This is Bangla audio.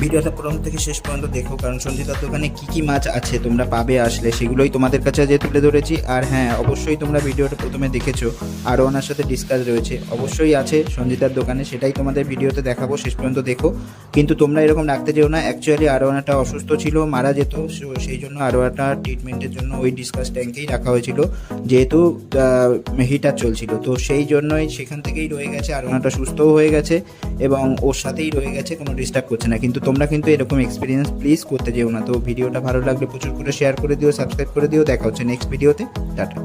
ভিডিওটা প্রথম থেকে শেষ পর্যন্ত দেখো, কারণ সঞ্জিতার দোকানে কী কী মাছ আছে তোমরা পাবে আসলে, সেগুলোই তোমাদের কাছে আজ তুলে ধরেছি। আর হ্যাঁ, অবশ্যই তোমরা ভিডিওটা প্রথমে দেখেছো, আরও ওনার সাথে ডিসকাস রয়েছে, অবশ্যই আছে সঞ্জিতার দোকানে, সেটাই তোমাদের ভিডিওতে দেখাবো, শেষ পর্যন্ত দেখো। কিন্তু তোমরা এরকম রাখতে যেও না, অ্যাকচুয়ালি আরোয়ানাটা অসুস্থ ছিল, মারা যেত, সেই জন্য আরোয়ানাটা ট্রিটমেন্টের জন্য ওই ডিসকাস ট্যাঙ্কেই রাখা হয়েছিল, যেহেতু হিটার চলছিল, তো সেই জন্যই সেখান থেকেই রয়ে গেছে। আরোয়ানাটা সুস্থও হয়ে গেছে এবং ওর সাথেই রয়ে গেছে, কোনো ডিস্টার্ব করছে না। কিন্তু তোমরা কিন্তু এরকম এক্সপিরিয়েন্স প্লিজ করতে যেও না। তো ভিডিওটা ভালো লাগলে প্রচুর করে শেয়ার করে দিও, সাবস্ক্রাইব করে দিও। দেখা হচ্ছে নেক্সট ভিডিওতে। টাটা।